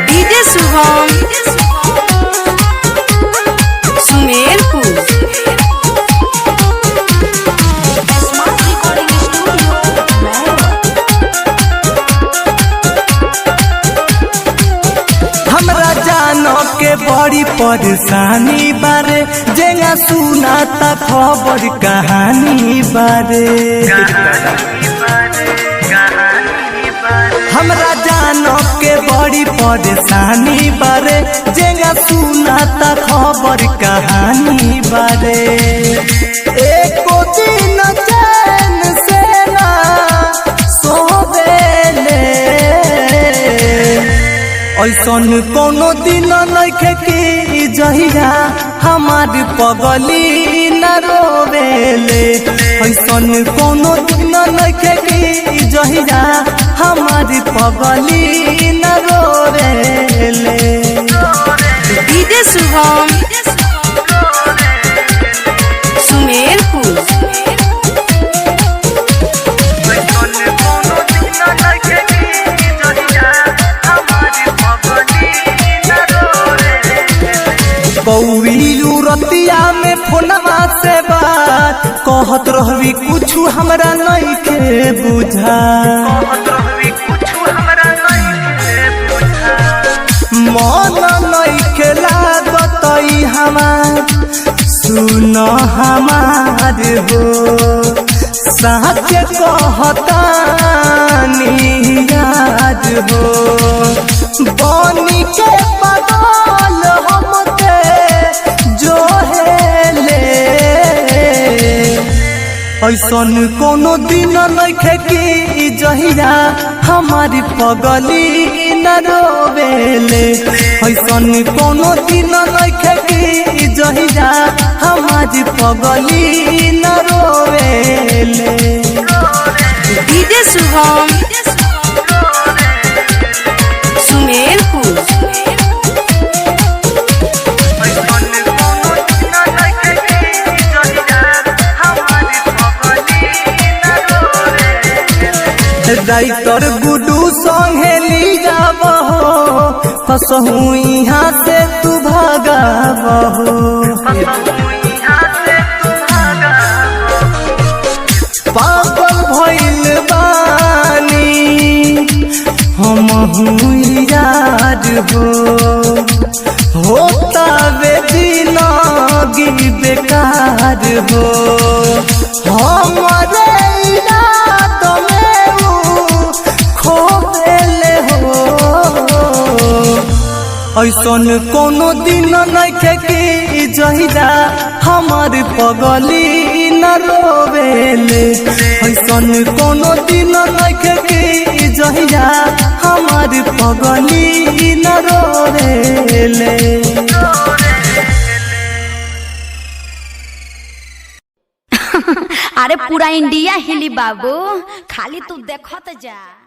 DJ Shubham Sumerpur. हमरा जानो के बड़ी परेशानी बारे जेगा सुना ता खबर कहानी बारे। हमरा जानो के बड़ी परेशानी बारे जेगा सुना ता खबर कहानी बारे। एको दिन चैन से ना सोवेले ऐसन कोनो दिन नइखे कि जहिया हमार पगली न रोवेले। ऐसन कोनो दिन नइखे कि जहिया हमार पगली न रोवेले। डीजे शुभम सुमेरपुर। कौवी रतिया में फोनवा से बात कहत रहवी कुछु हमरा नइखे बुझा। मन नइखे लागत हमार सुन हमार हो सच कहतानी याद हो। बनी के पागल हमके जो हेले ऐसन कोनो दिन नइखे कि जहिया हमारी पगली न रोवेले। ऐसन कोनो दिन नइखे कि जहिया हमारी पगली न रोवेले। डीजे शुभम सुमेरपुर। राइटर गुडू संगे ली जाबहो कसहू यहाँ से तू भागाबहो। पागल भइल बानी हमहू याद हो होता बेदिनगी बेकार हो। हमारे इराद में खोले हो ऐसन कोनो दिन नइखे कि जहिया हमार पगली न रोवेले। ऐसन कोनो दिन नइखे कि जहिया हमार पगली न रोवेले। अरे पूरा इंडिया हिली बाबू, खाली तू देखत जा।